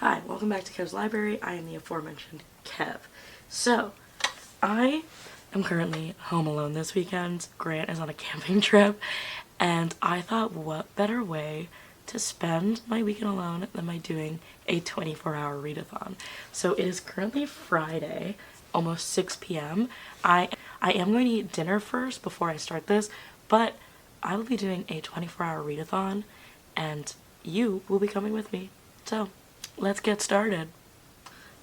Hi, welcome back to Kev's Library. I am the aforementioned Kev. So, I am currently home alone this weekend. Grant is on a camping trip, and I thought what better way to spend my weekend alone than by doing a 24-hour readathon. So it is currently Friday, almost 6 p.m. I am going to eat dinner first before I start this, but I will be doing a 24-hour readathon, and you will be coming with me. So, let's get started.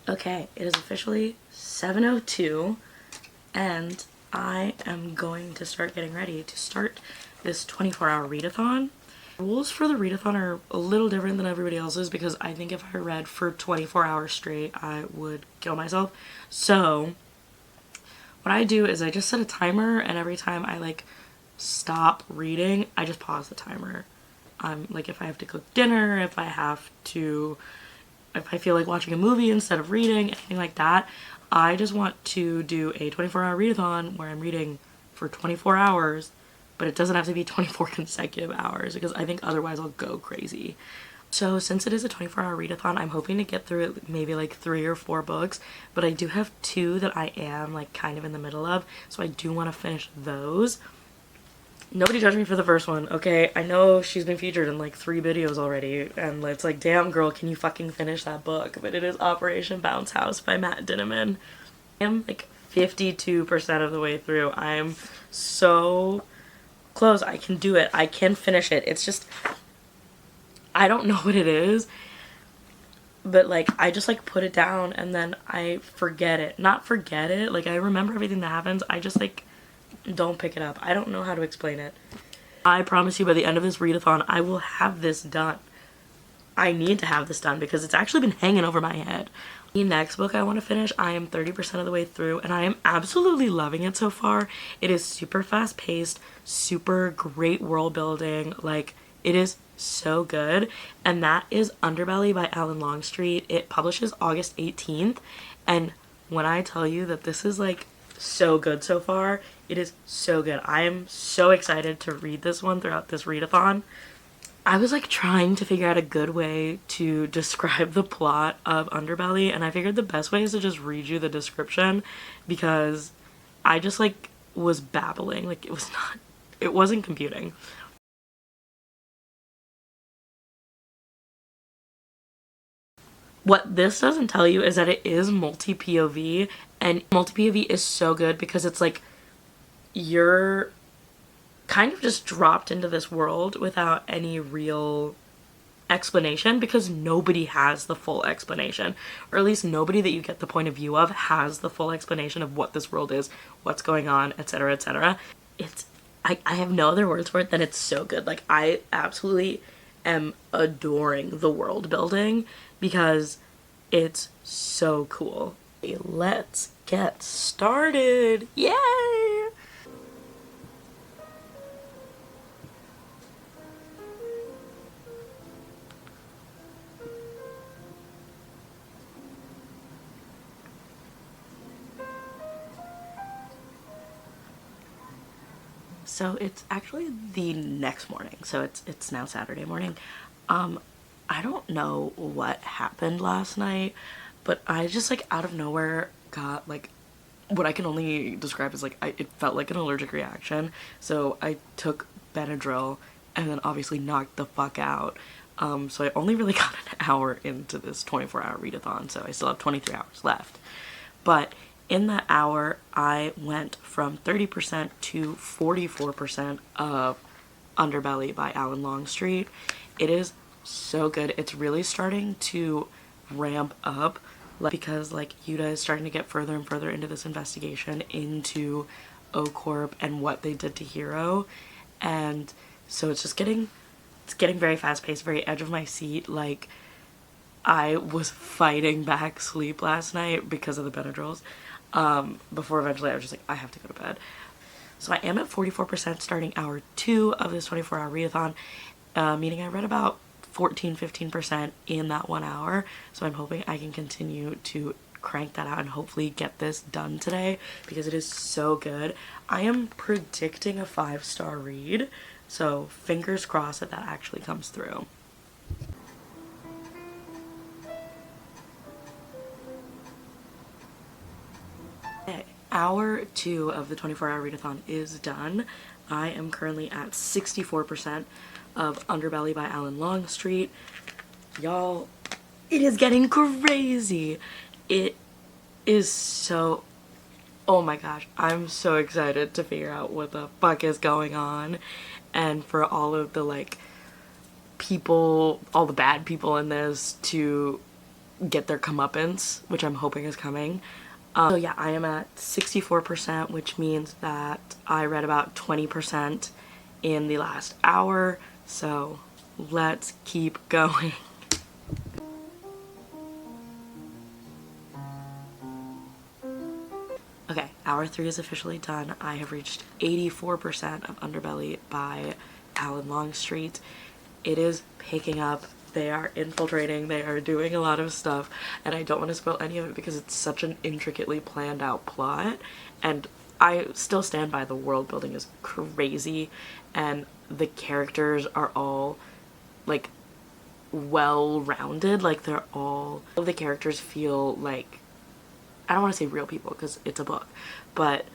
Okay, it is officially 7:02 and I am going to start getting ready to start this 24-hour readathon. Rules for the readathon are a little different than everybody else's because I think if I read for 24 hours straight, I would kill myself. So what I do is I just set a timer, and every time I stop reading, I just pause the timer. If I have to cook dinner, if I feel like watching a movie instead of reading, anything like that, I just want to do a 24-hour readathon where I'm reading for 24 hours, but it doesn't have to be 24 consecutive hours because I think otherwise I'll go crazy. So since it is a 24-hour readathon, I'm hoping to get through it maybe like 3 or 4 books, but I do have 2 that I am kind of in the middle of, so I do want to finish those. Nobody judge me for the first one, okay? I know she's been featured in 3 videos already, and it's like, damn girl, can you fucking finish that book? But it is Operation Bouncehouse by dinniman. I am 52% of the way through. I am so close. I can do it. I can finish it. It's just, I don't know what it is, but I just put it down and then I forget it. Not forget it, I remember everything that happens. I just don't pick it up. I don't know how to explain it. I promise you by the end of this readathon, I will have this done. I need to have this done because it's actually been hanging over my head. The next book I want to finish, I am 30% of the way through, and I am absolutely loving it so far. It is super fast paced, super great world building. It is so good. And that is Underbelly by Longstreet. It publishes August 18th. And when I tell you that this is so good so far, it is so good. I am so excited to read this one throughout this readathon. I was trying to figure out a good way to describe the plot of Underbelly, and I figured the best way is to just read you the description because I just was babbling. It wasn't computing. What this doesn't tell you is that it is multi-POV, and multi-POV is so good because it's you're kind of just dropped into this world without any real explanation because nobody has the full explanation, or at least nobody that you get the point of view of has the full explanation of what this world is, what's going on, etc., etc. I have no other words for it than it's so good. I absolutely am adoring the world building because it's so cool. Let's get started. Yay! So it's actually the next morning, so it's now Saturday morning. I don't know what happened last night, but I just out of nowhere got what I can only describe as it felt like an allergic reaction. So I took Benadryl and then obviously knocked the fuck out. So I only really got an hour into this 24-hour readathon, so I still have 23 hours left. But in that hour, I went from 30% to 44% of Underbelly by Longstreet. It is so good. It's really starting to ramp up because Yuta is starting to get further and further into this investigation into O-Corp and what they did to Hero. And so it's getting very fast paced, very edge of my seat. I was fighting back sleep last night because of the Benadryls. Before eventually I was just I have to go to bed. So I am at 44% starting hour 2 of this 24-hour readathon, meaning I read about 15% in that 1 hour. So I'm hoping I can continue to crank that out and hopefully get this done today because it is so good. I am predicting a 5-star read, so fingers crossed that actually comes through. hour 2 of the 24-hour readathon is done. I am currently at 64% of Underbelly by Longstreet. Y'all, it is getting crazy. It is so, oh my gosh, I'm so excited to figure out what the fuck is going on, and for all of the like people, all the bad people in this to get their comeuppance, which I'm hoping is coming. So yeah, I am at 64%, which means that I read about 20% in the last hour, so let's keep going. Okay, hour 3 is officially done. I have reached 84% of Underbelly by Longstreet. It is picking up. They are infiltrating, they are doing a lot of stuff, and I don't want to spoil any of it because it's such an intricately planned out plot, and I still stand by the world building is crazy, and the characters are all like well-rounded, like they're all of the characters feel like, I don't want to say real people because it's a book, but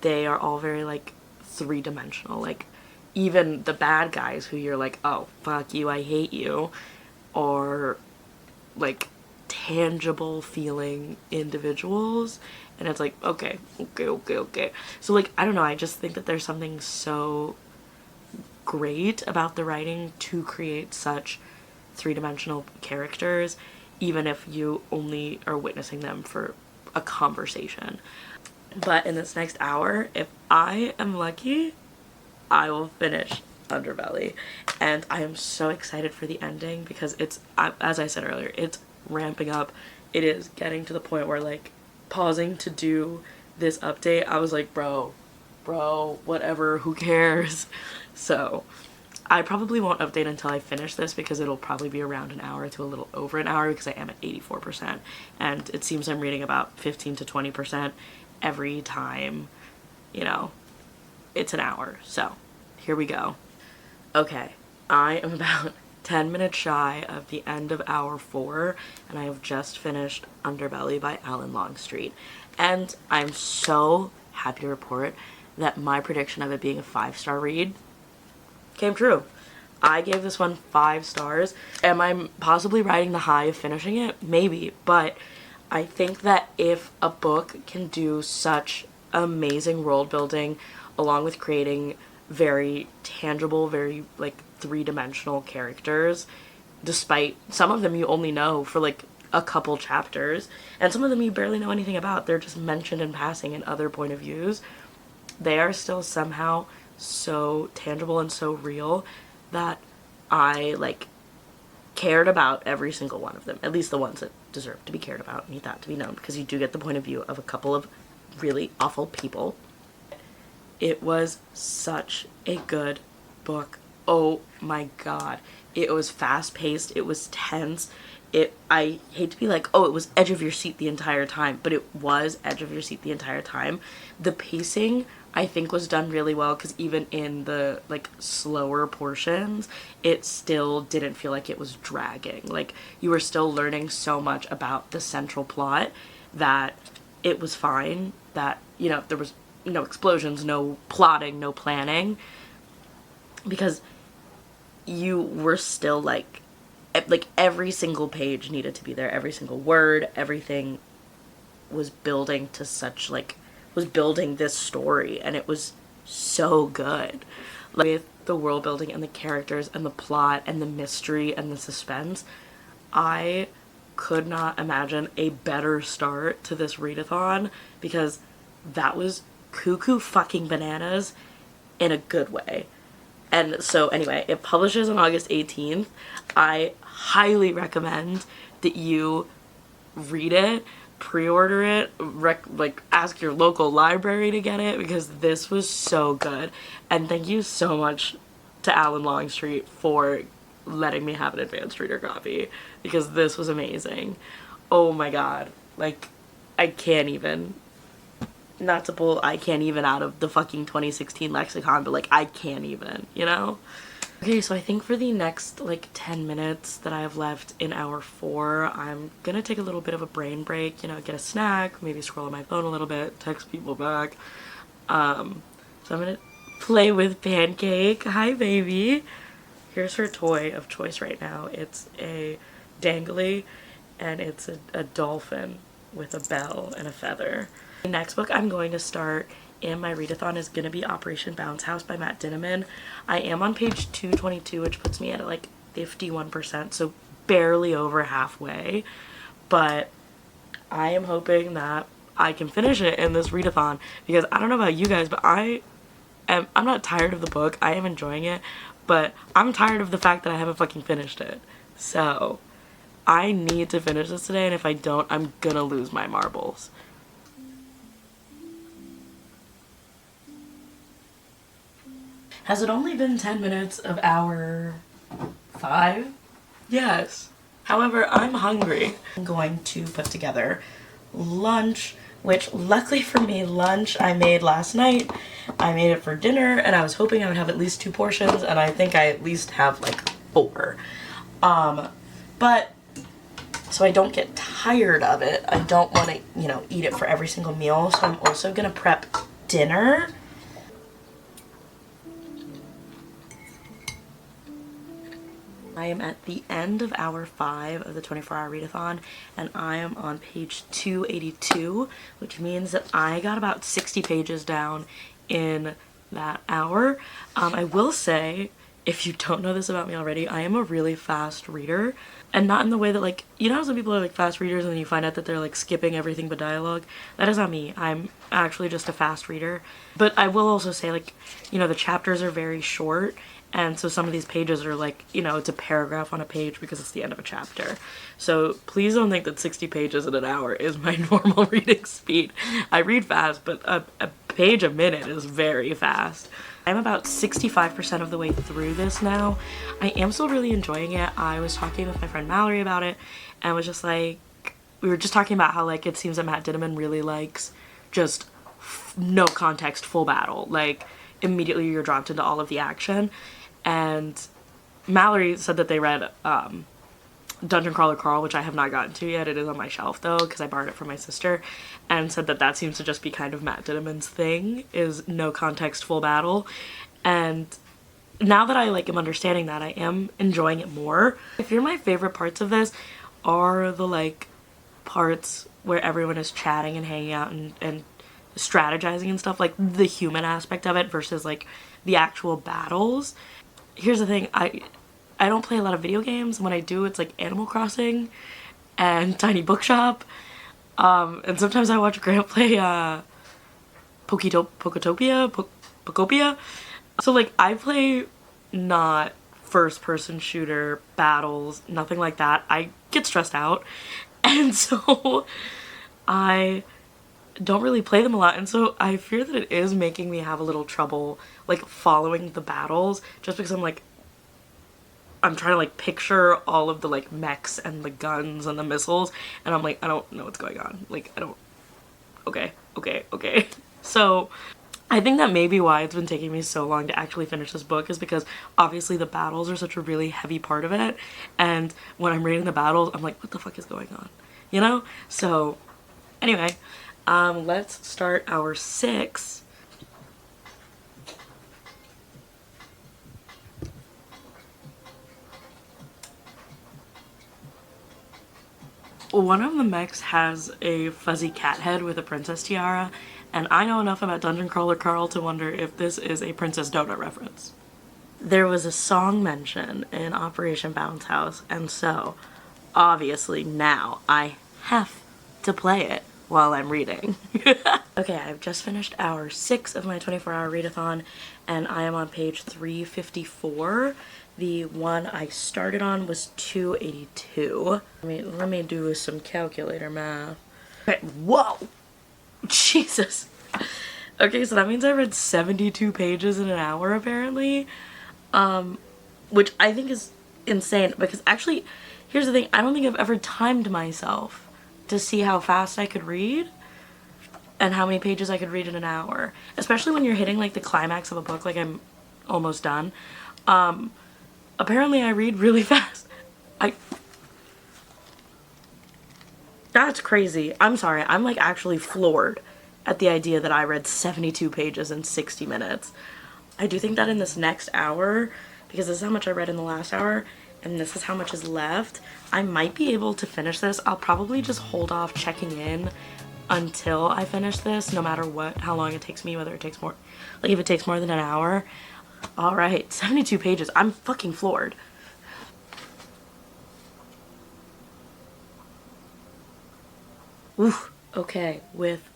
they are all very like three-dimensional. Like even the bad guys who you're like, oh fuck you, I hate you, are like tangible feeling individuals, and it's like okay. So like I don't know, I just think that there's something so great about the writing to create such three-dimensional characters, even if you only are witnessing them for a conversation. But in this next hour, if I am lucky, I will finish Underbelly, and I am so excited for the ending because it's, as I said earlier, it's ramping up. It is getting to the point where like pausing to do this update, I was like bro, whatever, who cares? So I probably won't update until I finish this because it'll probably be around an hour to a little over an hour because I am at 84%, and it seems I'm reading about 15 to 20% every time, you know, it's an hour. So here we go. Okay, I am about 10 minutes shy of the end of hour 4, and I have just finished Underbelly by Longstreet, and I'm so happy to report that my prediction of it being a 5-star read came true. I gave this one 5 stars. Am I possibly riding the high of finishing it? Maybe, but I think that if a book can do such amazing world building along with creating very tangible, very like three-dimensional characters, despite some of them you only know for like a couple chapters, and some of them you barely know anything about, they're just mentioned in passing in other point of views, they are still somehow so tangible and so real that I like cared about every single one of them, at least the ones that deserve to be cared about, need that to be known, because you do get the point of view of a couple of really awful people. It was such a good book. Oh my god. It was fast-paced, it was tense, I hate to be like, oh, it was edge of your seat the entire time, but it was edge of your seat the entire time. The pacing, I think, was done really well, because even in the like slower portions, it still didn't feel like it was dragging. Like you were still learning so much about the central plot that it was fine, that, you know, there was no explosions, no plotting, no planning, because you were still like every single page needed to be there, every single word, everything was building to such like, was building this story, and it was so good. Like, with the world building and the characters and the plot and the mystery and the suspense, I could not imagine a better start to this readathon, because that was cuckoo fucking bananas in a good way. And so anyway, it publishes on August 18th. I highly recommend that you read it, pre-order it, like ask your local library to get it, because this was so good. And thank you so much to Longstreet for letting me have an advanced reader copy, because this was amazing. Oh my god, like I can't even, not to pull I can't even out of the fucking 2016 lexicon, but like I can't even, you know? Okay, so I think for the next like 10 minutes that I have left in hour 4, I'm gonna take a little bit of a brain break, you know, get a snack, maybe scroll on my phone a little bit, text people back. So I'm gonna play with Pancake. Hi, baby. Here's her toy of choice right now. It's a dangly, and it's a dolphin with a bell and a feather. The next book I'm going to start in my readathon is going to be Operation Bounce House by Matt Dinniman. I am on page 222, which puts me at like 51%, so barely over halfway. But I am hoping that I can finish it in this readathon, because I don't know about you guys, but I'm not tired of the book. I am enjoying it, but I'm tired of the fact that I haven't fucking finished it. So I need to finish this today, and if I don't, I'm gonna lose my marbles. Has it only been 10 minutes of hour 5? Yes. However, I'm hungry. I'm going to put together lunch, which luckily for me, lunch I made last night. I made it for dinner, and I was hoping I would have at least 2 portions, and I think I at least have like 4. But so I don't get tired of it. I don't want to, you know, eat it for every single meal, so I'm also gonna prep dinner. I am at the end of hour 5 of the 24-hour readathon, and I am on page 282, which means that I got about 60 pages down in that hour. I will say, if you don't know this about me already, I am a really fast reader, and not in the way that, like, you know how some people are like fast readers and then you find out that they're like skipping everything but dialogue? That is not me. I'm actually just a fast reader. But I will also say, like, you know, the chapters are very short, and so some of these pages are like, you know, it's a paragraph on a page because it's the end of a chapter. So please don't think that 60 pages in an hour is my normal reading speed. I read fast, but a page a minute is very fast. I'm about 65% of the way through this now. I am still really enjoying it. I was talking with my friend Mallory about it, and was just like, we were just talking about how like it seems that Matt Dinniman really likes just no context, full battle. Like immediately you're dropped into all of the action. And Mallory said that they read Dungeon Crawler Carl, which I have not gotten to yet. It is on my shelf though, because I borrowed it from my sister, and said that that seems to just be kind of Matt Dinniman's thing, is no context, full battle. And now that I like am understanding that, I am enjoying it more. I fear my favorite parts of this are the like parts where everyone is chatting and hanging out and strategizing and stuff, like the human aspect of it versus like the actual battles. Here's the thing, I don't play a lot of video games. When I do, it's like Animal Crossing and Tiny Bookshop. And sometimes I watch Grant play Pokopia. So like I play not first person shooter battles, nothing like that. I get stressed out. And so I don't really play them a lot, and so I fear that it is making me have a little trouble like following the battles, just because I'm trying to like picture all of the like mechs and the guns and the missiles, and I'm like, I don't know what's going on. Like I don't, okay. So I think that maybe why it's been taking me so long to actually finish this book is because obviously the battles are such a really heavy part of it, and when I'm reading the battles I'm like, what the fuck is going on, you know? So anyway, let's start hour 6. One of the mechs has a fuzzy cat head with a princess tiara, and I know enough about Dungeon Crawler Carl to wonder if this is a Princess Donut reference. There was a song mention in Operation Bounce House, and so obviously now I have to play it while I'm reading. Okay, I've just finished hour 6 of my 24-hour readathon, and I am on page 354. The one I started on was 282. Let me do some calculator math. Okay, whoa! Jesus! Okay, so that means I read 72 pages in an hour apparently. Which I think is insane, because actually, here's the thing, I don't think I've ever timed myself to see how fast I could read and how many pages I could read in an hour, especially when you're hitting like the climax of a book, like I'm almost done. Apparently I read really fast. That's crazy. I'm sorry. I'm like actually floored at the idea that I read 72 pages in 60 minutes. I do think that in this next hour, because this is how much I read in the last hour, and this is how much is left, I might be able to finish this. I'll probably just hold off checking in until I finish this, no matter what, how long it takes me, whether it takes more, like if it takes more than an hour. All right, 72 pages. I'm fucking floored. Oof. Okay, with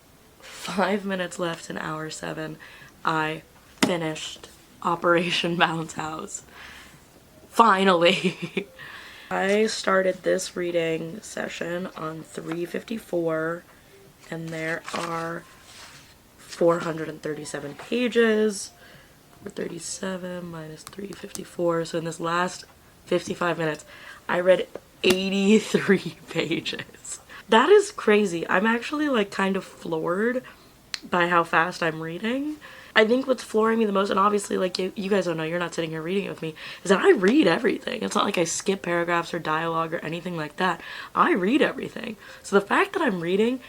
5 minutes left in hour 7, I finished Operation Bounce House. Finally! I started this reading session on 354, and there are 437 pages. 437 minus 354, so in this last 55 minutes, I read 83 pages. That is crazy. I'm actually like kind of floored by how fast I'm reading. I think what's flooring me the most, and obviously like you guys don't know, you're not sitting here reading it with me, is that I read everything. It's not like I skip paragraphs or dialogue or anything like that. I read everything. So the fact that I'm reading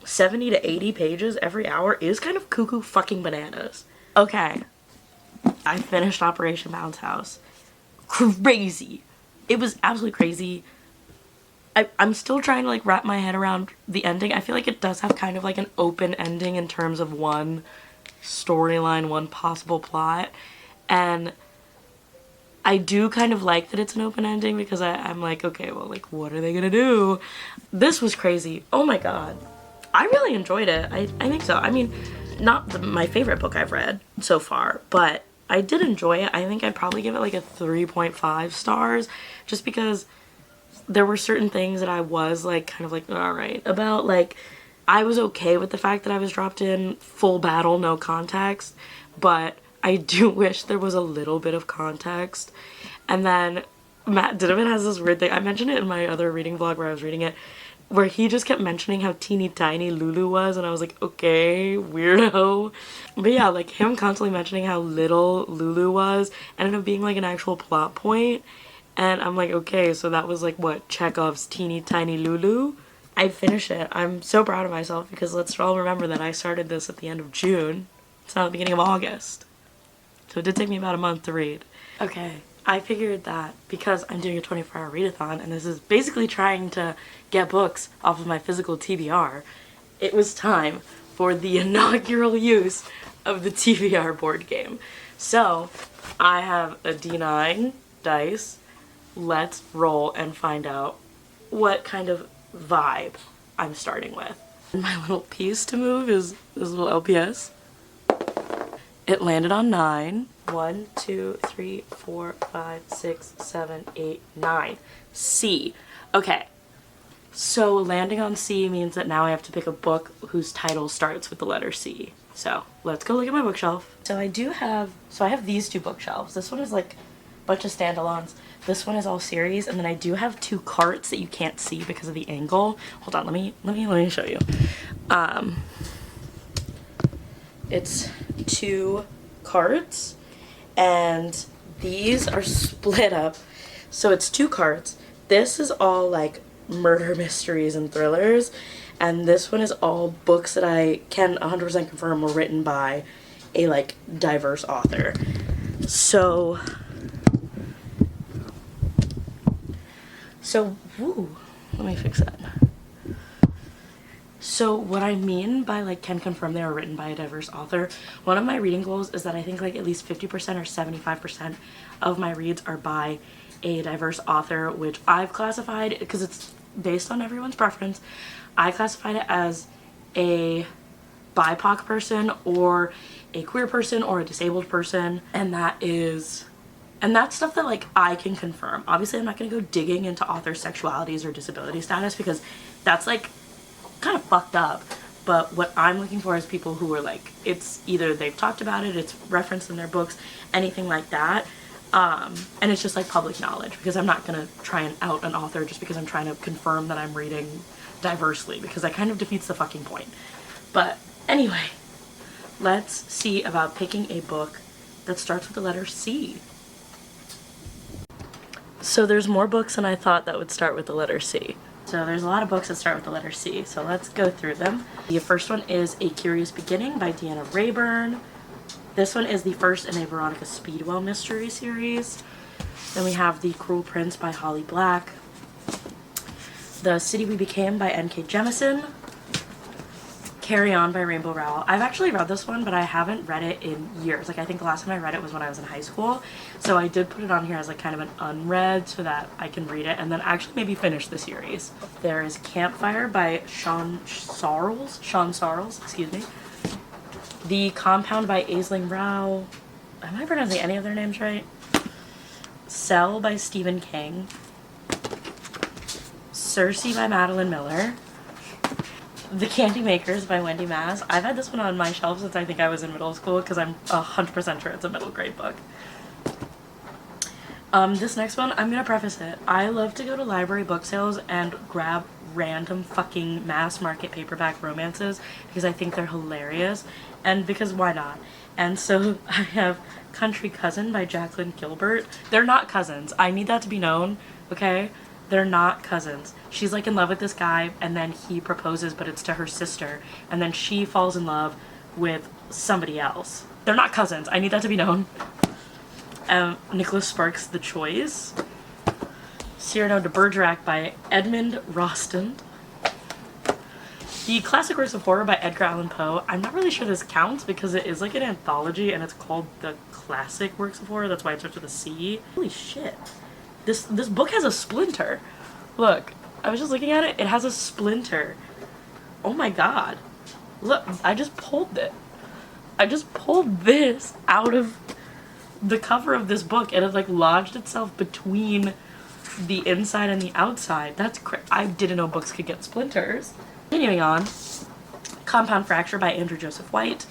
70 to 80 pages every hour is kind of cuckoo fucking bananas. Okay, I finished Operation Bounce House. Crazy. It was absolutely crazy. I'm still trying to like wrap my head around the ending. I feel like it does have kind of like an open ending in terms of one storyline, one possible plot. And I do kind of like that it's an open ending because I'm like, okay, well, like, what are they gonna do? This was crazy. Oh my god. I really enjoyed it. I think so. I mean, not my favorite book I've read so far, but I did enjoy it. I think I'd probably give it like a 3.5 stars just because there were certain things that I was like kind of like alright about. Like I was okay with the fact that I was dropped in full battle, no context, but I do wish there was a little bit of context. And then Matt Dinniman has this weird thing, I mentioned it in my other reading vlog where I was reading it, where he just kept mentioning how teeny tiny Lulu was, and I was like, okay, weirdo. But yeah, like him constantly mentioning how little Lulu was ended up being like an actual plot point. And I'm like, okay, so that was like what, Chekhov's teeny tiny Lulu? I finished it. I'm so proud of myself because let's all remember that I started this at the end of June. It's not the beginning of August. So it did take me about a month to read. Okay, I figured that because I'm doing a 24-hour readathon and this is basically trying to get books off of my physical TBR, it was time for the inaugural use of the TBR board game. So I have a D9 dice. Let's roll and find out what kind of vibe I'm starting with. My little piece to move is this little LPS. It landed on 9. 1, 2, 3, 4, 5, 6, 7, 8, 9. C. Okay. So landing on C means that now I have to pick a book whose title starts with the letter C. So let's go look at my bookshelf. So I have these two bookshelves. This one is like a bunch of standalones. This one is all series, and then I do have 2 carts that you can't see because of the angle. Hold on, let me show you. It's 2 carts, and these are split up. So it's 2 carts. This is all like murder mysteries and thrillers, and this one is all books that I can 100% confirm were written by a like diverse author. So, woo, let me fix that. So what I mean by like can confirm they were written by a diverse author, one of my reading goals is that I think like at least 50% or 75% of my reads are by a diverse author, which I've classified, because it's based on everyone's preference, I classified it as a BIPOC person or a queer person or a disabled person, and that's stuff that like I can confirm. Obviously I'm not going to go digging into authors' sexualities or disability status because that's like kind of fucked up. But what I'm looking for is people who are like, it's either they've talked about it, it's referenced in their books, anything like that. And it's just like public knowledge, because I'm not going to try and out an author just because I'm trying to confirm that I'm reading diversely, because that kind of defeats the fucking point. But anyway, let's see about picking a book that starts with the letter C. So there's more books than I thought that would start with the letter C. So there's a lot of books that start with the letter C, so let's go through them. The first one is A Curious Beginning by Deanna Rayburn. This one is the first in a Veronica Speedwell mystery series. Then we have The Cruel Prince by Holly Black. The City We Became by N.K. Jemisin. Carry On by Rainbow Rowell. I've actually read this one, but I haven't read it in years. Like, I think the last time I read it was when I was in high school. So I did put it on here as like kind of an unread so that I can read it and then actually maybe finish the series. There is Campfire by Sean Sarles, excuse me. The Compound by Aisling Rao. Am I pronouncing any of their names right? Cell by Stephen King. Circe by Madeline Miller. The Candy Makers by Wendy Mass. I've had this one on my shelf since I think I was in middle school because I'm 100% sure it's a middle grade book. This next one, I'm gonna preface it. I love to go to library book sales and grab random fucking mass market paperback romances because I think they're hilarious and because why not? And so I have Country Cousin by Jacqueline Gilbert. They're not cousins. I need that to be known, okay? They're not cousins. She's like in love with this guy and then he proposes, but it's to her sister, and then she falls in love with somebody else. They're not cousins. I need that to be known. Nicholas Sparks' The Choice. Cyrano de Bergerac by Edmund Rostand. The Classic Works of Horror by Edgar Allan Poe. I'm not really sure this counts because it is like an anthology and it's called The Classic Works of Horror. That's why it starts with a C. Holy shit. This book has a splinter. Look, I was just looking at it. It has a splinter. Oh my god. Look, I just pulled it. I just pulled this out of the cover of this book and it like lodged itself between the inside and the outside. That's I didn't know books could get splinters. Continuing on, Compound Fracture by Andrew Joseph White.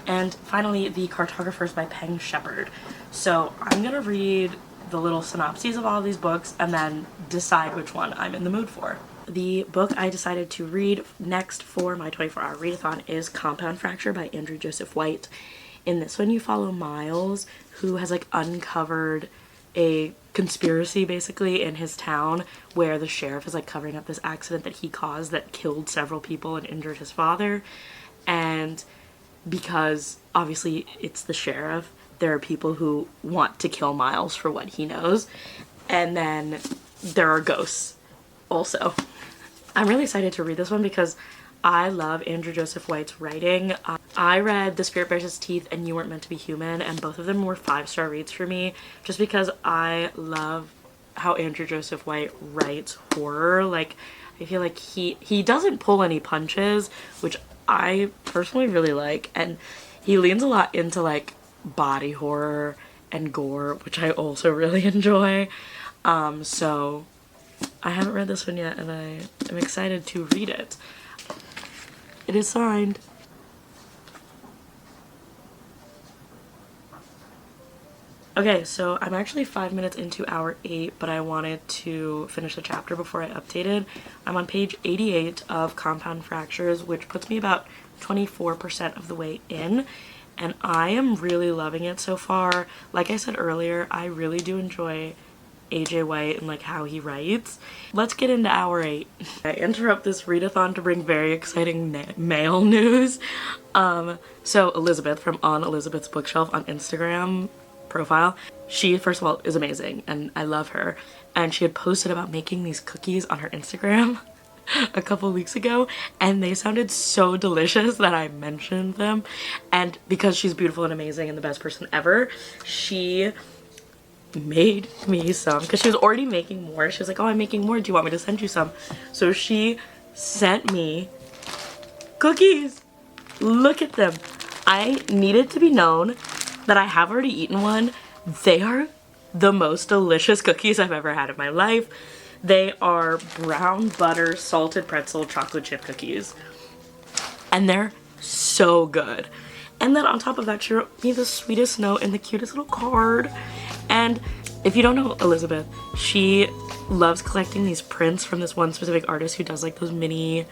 And finally, The Cartographers by Peng Shepherd. So I'm gonna read the little synopses of all of these books and then decide which one I'm in the mood for. The book I decided to read next for my 24-hour readathon is Compound Fracture by Andrew Joseph White. In this one you follow Miles, who has like uncovered a conspiracy basically in his town where the sheriff is like covering up this accident that he caused that killed several people and injured his father. And because obviously it's the sheriff, there are people who want to kill Miles for what he knows. And then there are ghosts also. I'm really excited to read this one because I love Andrew Joseph White's writing. I read The Spirit Bears Its Teeth and You Weren't Meant to Be Human, and both of them were 5-star reads for me just because I love how Andrew Joseph White writes horror. Like, I feel like he doesn't pull any punches, which I personally really like, and he leans a lot into like body horror and gore, which I also really enjoy. So I haven't read this one yet and I am excited to read it. It is signed. Okay, so I'm actually 5 minutes into hour 8, but I wanted to finish the chapter before I updated. I'm on page 88 of Compound Fractures, which puts me about 24% of the way in, and I am really loving it so far. Like I said earlier, I really do enjoy AJ White and like how he writes. Let's get into hour 8. I interrupt this readathon to bring very exciting mail news. So Elizabeth from On Elizabeth's Bookshelf on Instagram profile, she first of all is amazing and I love her, and she had posted about making these cookies on her Instagram a couple weeks ago and they sounded so delicious that I mentioned them, and because she's beautiful and amazing and the best person ever, she made me some because she was already making more. She was like, oh, I'm making more, do you want me to send you some? So she sent me cookies. Look at them. I need it to be known that I have already eaten one. They are the most delicious cookies I've ever had in my life. They are brown butter salted pretzel chocolate chip cookies and they're so good. And then on top of that, she wrote me the sweetest note and the cutest little card. And if you don't know Elizabeth, she loves collecting these prints from this one specific artist who does like those mini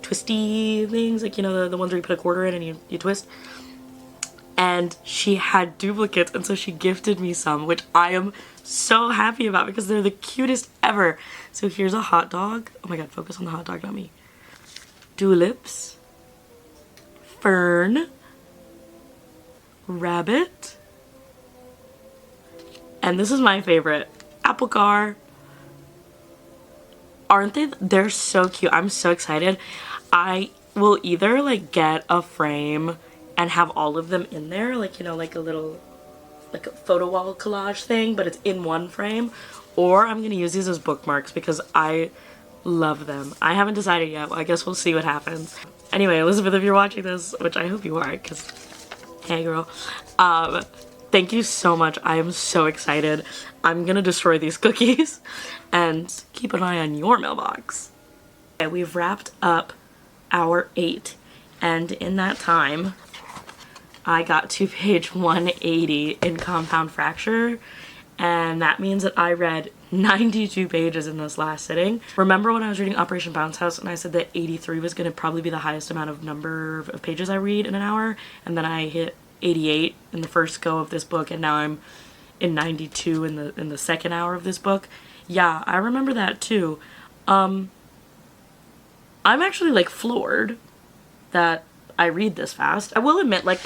twisty things, like, you know, the ones where you put a quarter in and you twist. And she had duplicates, and so she gifted me some, which I am so happy about because they're the cutest ever. So here's a hot dog. Oh my god, focus on the hot dog, not me. Tulips. Fern. Rabbit. And this is my favorite. Apple car. Aren't they? They're so cute. I'm so excited. I will either like get a frame and have all of them in there, like, you know, like a little, like a photo wall collage thing, but it's in one frame, or I'm gonna use these as bookmarks because I love them. I haven't decided yet. Well, I guess we'll see what happens. Anyway, Elizabeth, if you're watching this, which I hope you are, because hey girl, thank you so much. I am so excited. I'm gonna destroy these cookies and keep an eye on your mailbox. Okay, we've wrapped up hour 8, and in that time I got to page 180 in Compound Fracture, and that means that I read 92 pages in this last sitting. Remember when I was reading Operation Bounce House and I said that 83 was going to probably be the highest amount of number of pages I read in an hour, and then I hit 88 in the first go of this book, and now I'm in 92 in the second hour of this book? Yeah, I remember that too. I'm actually like floored that I read this fast. I will admit, like,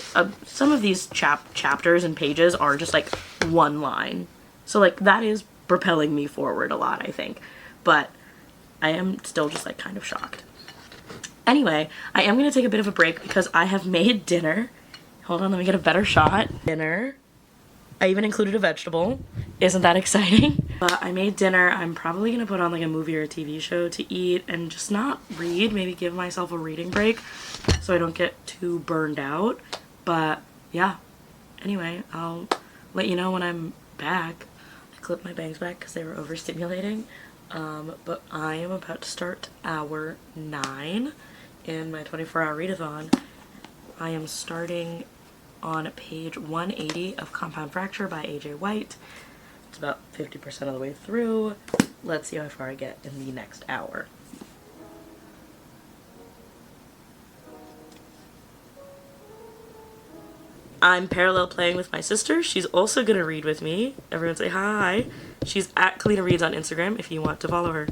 some of these chapters and pages are just like one line. So like that is propelling me forward a lot, I think. But I am still just like kind of shocked. Anyway, I am gonna take a bit of a break because I have made dinner. Hold on, let me get a better shot. Dinner. I even included a vegetable. Isn't that exciting? But I made dinner. I'm probably gonna put on like a movie or a TV show to eat and just not read. Maybe give myself a reading break so I don't get too burned out. But yeah, anyway, I'll let you know when I'm back. I clipped my bangs back because they were overstimulating. But I am about to start hour 9 in my 24-hour readathon. I am starting on page 180 of Compound Fracture by A.J. White. It's about 50% of the way through. Let's see how far I get in the next hour. I'm parallel playing with my sister. She's also gonna read with me. Everyone say hi. She's at Kalina Reads on Instagram if you want to follow her.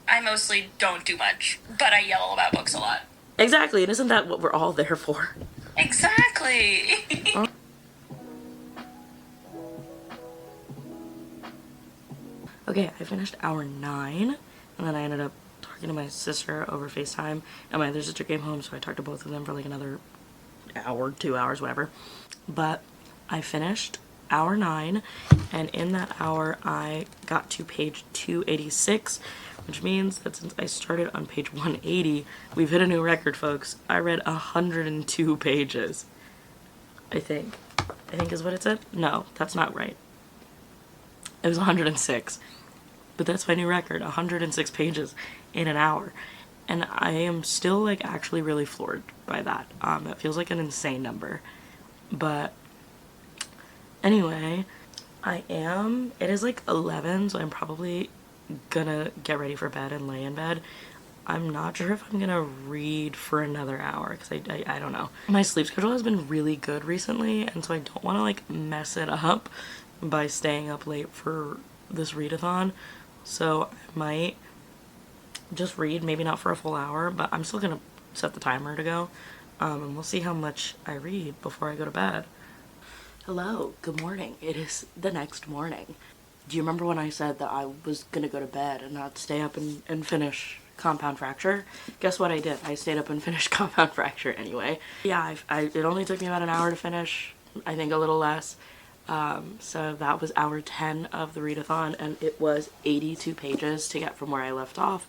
I mostly don't do much, but I yell about books a lot. Exactly, and isn't that what we're all there for? Exactly. Okay, I finished hour 9, and then I ended up talking to my sister over FaceTime, and my other sister came home, so I talked to both of them for like another hour, 2 hours, whatever. But I finished hour 9, and in that hour I got to page 286, which means that since I started on page 180, we've hit a new record, folks. I read 102 pages. I think is what it said. No, that's not right. It was 106. But that's my new record, 106 pages in an hour. And I am still like actually really floored by that. That feels like an insane number. But anyway, it is like 11, so I'm probably gonna get ready for bed and lay in bed. I'm not sure if I'm gonna read for another hour because I don't know. My sleep schedule has been really good recently, and so I don't want to like mess it up by staying up late for this readathon. So I might just read, maybe not for a full hour, but I'm still gonna set the timer to go. And we'll see how much I read before I go to bed. Hello, good morning. It is the next morning. Do you remember when I said that I was gonna go to bed and not stay up and finish Compound Fracture? Guess what I did? I stayed up and finished Compound Fracture anyway. Yeah, it only took me about an hour to finish, I think a little less. So that was hour 10 of the readathon, and it was 82 pages to get from where I left off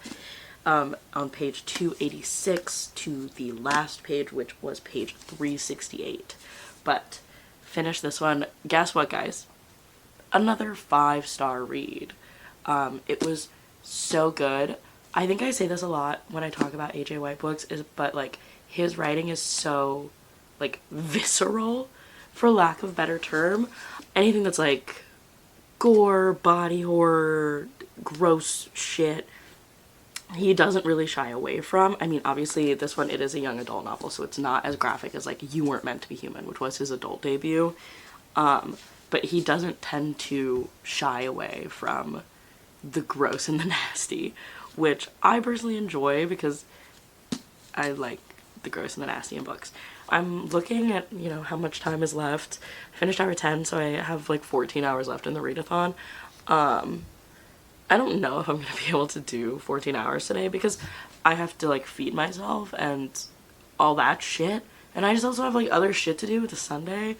on page 286 to the last page, which was page 368. But finished this one. Guess what, guys? Another 5-star read. It was so good. I think I say this a lot when I talk about A.J. White books, but like his writing is so like visceral, for lack of a better term. Anything that's like gore, body horror, gross shit, he doesn't really shy away from. I mean, obviously this one, it is a young adult novel, so it's not as graphic as like You Weren't Meant to Be Human, which was his adult debut. but he doesn't tend to shy away from the gross and the nasty, which I personally enjoy because I like the gross and the nasty in books. I'm looking at, you know, how much time is left. I finished hour 10, so I have like 14 hours left in the readathon. I don't know if I'm gonna be able to do 14 hours today because I have to like feed myself and all that shit. And I just also have like other shit to do with the Sunday.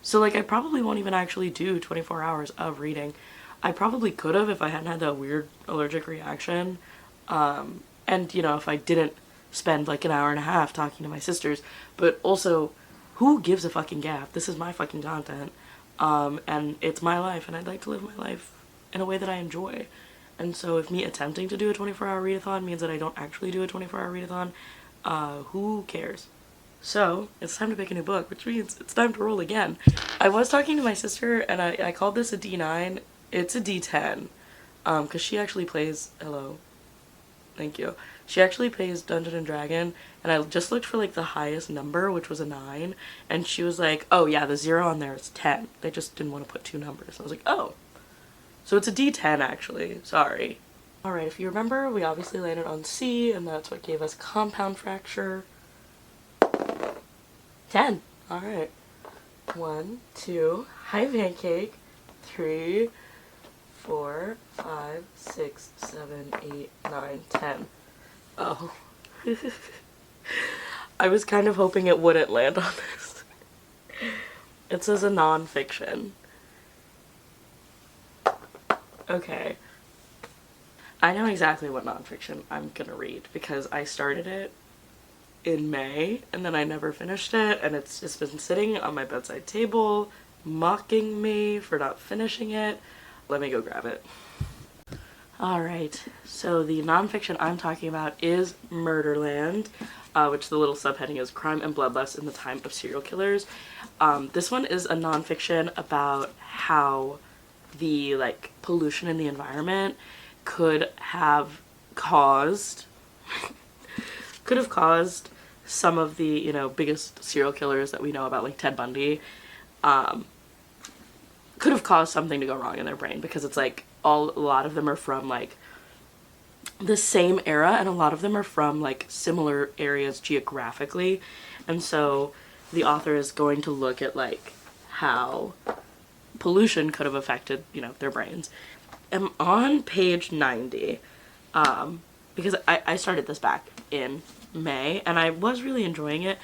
So like I probably won't even actually do 24 hours of reading. I probably could have if I hadn't had that weird allergic reaction. And you know, if I didn't spend like an hour and a half talking to my sisters. But also, who gives a fucking gap? This is my fucking content. And it's my life, and I'd like to live my life in a way that I enjoy. And so if me attempting to do a 24-hour readathon means that I don't actually do a 24-hour readathon, who cares? So, it's time to pick a new book, which means it's time to roll again. I was talking to my sister, and I called this a D9. It's a D10, because she actually plays, hello, thank you. She actually plays Dungeons and Dragon, and I just looked for like the highest number, which was a 9, and she was like, oh yeah, the 0 on there is 10. They just didn't want to put 2 numbers. I was like, oh. So it's a D10 actually, sorry. Alright, if you remember, we obviously landed on C, and that's what gave us compound fracture. 10. Alright. 1, 2, hi pancake. 3, 4, 5, 6, 7, 8, 9, 10. Oh. I was kind of hoping it wouldn't land on this. It says a nonfiction. Okay. I know exactly what nonfiction I'm gonna read because I started it in May and then I never finished it, and it's just been sitting on my bedside table mocking me for not finishing it. Let me go grab it. Alright, so the nonfiction I'm talking about is Murderland, which the little subheading is Crime and Bloodlust in the Time of Serial Killers. This one is a nonfiction about how the like pollution in the environment could have caused some of the, you know, biggest serial killers that we know about, like Ted Bundy, could have caused something to go wrong in their brain, because it's like a lot of them are from like the same era, and a lot of them are from like similar areas geographically, and so the author is going to look at like how pollution could have affected, you know, their brains. I'm on page 90, because I started this back in May, and I was really enjoying it.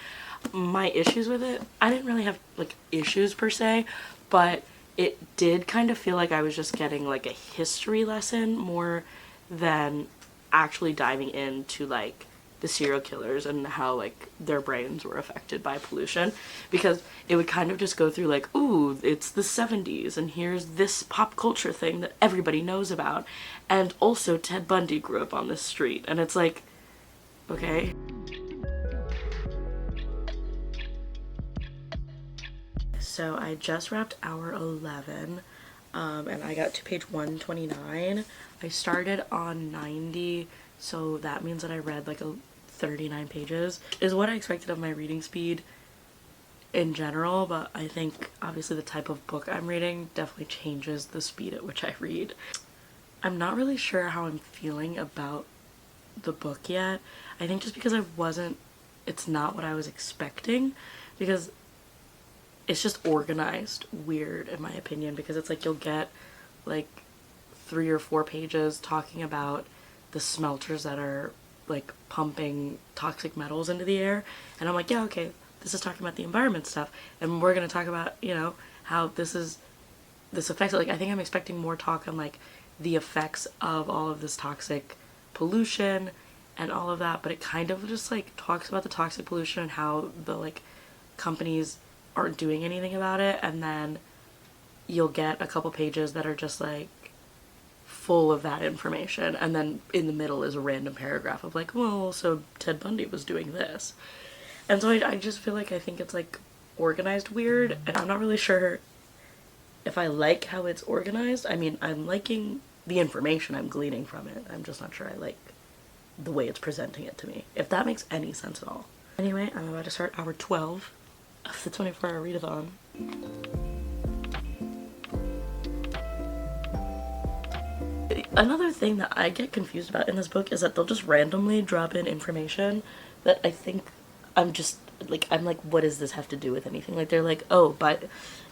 My issues with it, I didn't really have like issues per se, but it did kind of feel like I was just getting like a history lesson more than actually diving into like the serial killers and how like their brains were affected by pollution, because it would kind of just go through like, ooh, it's the 70s and here's this pop culture thing that everybody knows about, and also Ted Bundy grew up on this street, and it's like, okay. So I just wrapped hour 11, and I got to page 129. I started on 90, so that means that I read like 39 pages, is what I expected of my reading speed in general, but I think obviously the type of book I'm reading definitely changes the speed at which I read. I'm not really sure how I'm feeling about the book yet. I think just because it's not what I was expecting, because it's just organized weird in my opinion, because it's like you'll get like 3 or 4 pages talking about the smelters that are like pumping toxic metals into the air, and I'm like, yeah, okay, this is talking about the environment stuff, and we're gonna talk about, you know, how this affects it. Like, I think I'm expecting more talk on like the effects of all of this toxic pollution and all of that, but it kind of just like talks about the toxic pollution and how the like companies aren't doing anything about it, and then you'll get a couple pages that are just like full of that information, and then in the middle is a random paragraph of like, well, so Ted Bundy was doing this. And so I just feel like I think it's like organized weird, and I'm not really sure if I like how it's organized. I mean, I'm liking the information I'm gleaning from it. I'm just not sure I like the way it's presenting it to me, if that makes any sense at all. Anyway, I'm about to start hour 12 of the 24-hour readathon, Another thing that I get confused about in this book is that they'll just randomly drop in information that I think I'm like, what does this have to do with anything? Like, they're like, oh, but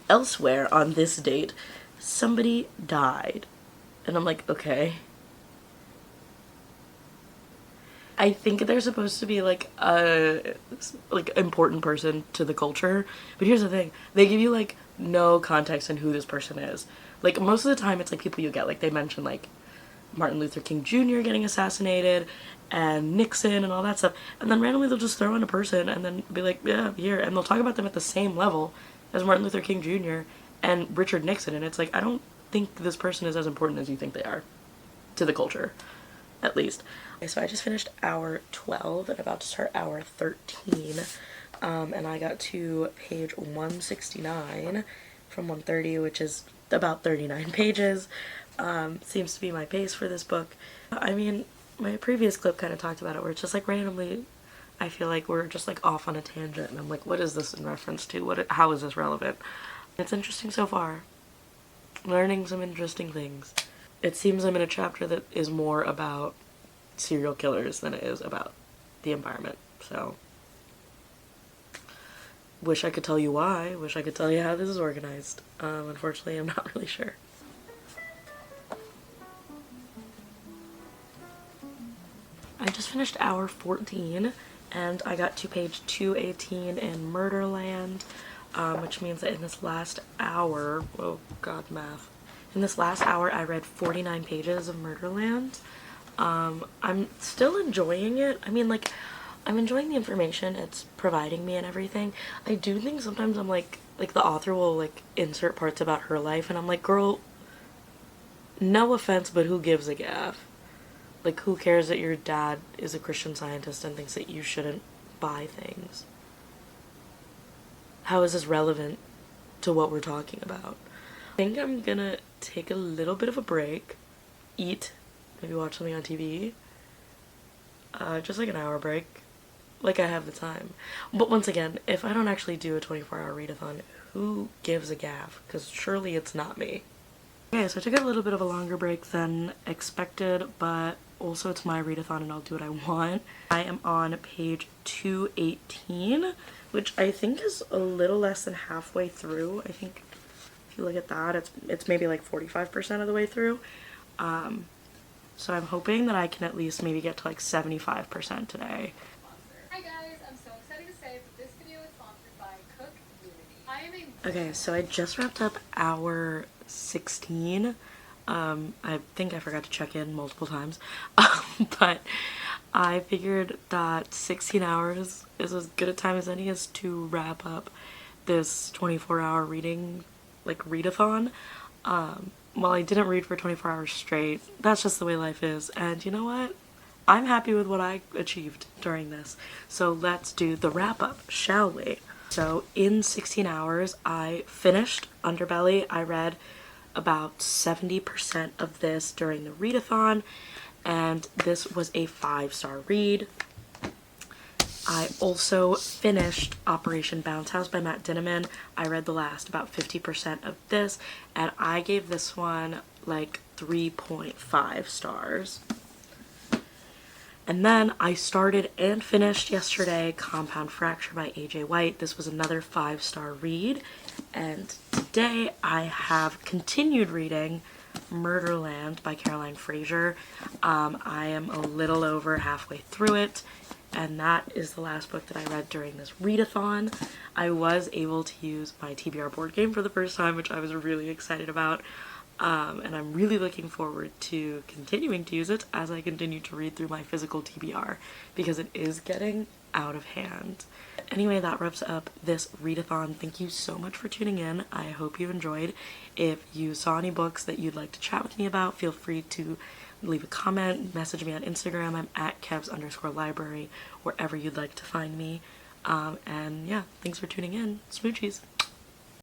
elsewhere on this date, somebody died. And I'm like, okay. I think they're supposed to be like a important person to the culture, but here's the thing: they give you like no context on who this person is. Like most of the time, it's like people you get. Like they mention like Martin Luther King Jr. getting assassinated and Nixon and all that stuff, and then randomly they'll just throw in a person and then be like, yeah, here, and they'll talk about them at the same level as Martin Luther King Jr. and Richard Nixon, and it's like, I don't think this person is as important as you think they are to the culture, at least. Okay, so I just finished hour 12 and about to start hour 13, and I got to page 169 from 130, which is about 39 pages. Seems to be my pace for this book. I mean, my previous clip kind of talked about it, where it's just like randomly, I feel like we're just like off on a tangent, and I'm like, what is this in reference to? How is this relevant? It's interesting so far. Learning some interesting things. It seems I'm in a chapter that is more about serial killers than it is about the environment, so wish I could tell you why, wish I could tell you how this is organized. Unfortunately, I'm not really sure. I just finished hour 14 and I got to page 218 in Murderland, which means that in this last hour, oh god, math. In this last hour I read 49 pages of Murderland. I'm still enjoying it. I mean, like, I'm enjoying the information it's providing me and everything. I do think sometimes I'm like the author will like insert parts about her life and I'm like, girl, no offense, but who gives a gaff? Like, who cares that your dad is a Christian Scientist and thinks that you shouldn't buy things? How is this relevant to what we're talking about? I think I'm gonna take a little bit of a break, eat, maybe watch something on TV. Just like an hour break. Like I have the time. But once again, if I don't actually do a 24-hour readathon, who gives a gaff? Because surely it's not me. Okay, so I took a little bit of a longer break than expected, but also it's my readathon and I'll do what I want. I am on page 218, which I think is a little less than halfway through. I think if you look at that, it's maybe like 45% of the way through. So I'm hoping that I can at least maybe get to like 75% today. Hi guys, I'm so excited to say that this video is sponsored by Cook Unity. Okay, so I just wrapped up hour 16. I think I forgot to check in multiple times, but I figured that 16 hours is as good a time as any as to wrap up this 24-hour reading, like, readathon. Well, I didn't read for 24 hours straight. That's just the way life is, and you know what? I'm happy with what I achieved during this. So let's do the wrap-up, shall we? So in 16 hours, I finished Underbelly. I read about 70% of this during the readathon, and this was a 5-star read. I also finished Operation Bouncehouse by Dinniman. I read the last about 50% of this, and I gave this one like 3.5 stars. And then I started and finished yesterday Compound Fracture by A.J. White. This was another 5-star read. And today I have continued reading Murderland by Caroline Fraser. I am a little over halfway through it, and that is the last book that I read during this readathon. I was able to use my TBR board game for the first time, which I was really excited about. And I'm really looking forward to continuing to use it as I continue to read through my physical TBR, because it is getting out of hand. Anyway, that wraps up this readathon. Thank you so much for tuning in. I hope you enjoyed. If you saw any books that you'd like to chat with me about, feel free to leave a comment, message me on Instagram. I'm at kevs_library, wherever you'd like to find me. And yeah, thanks for tuning in. Smoochies.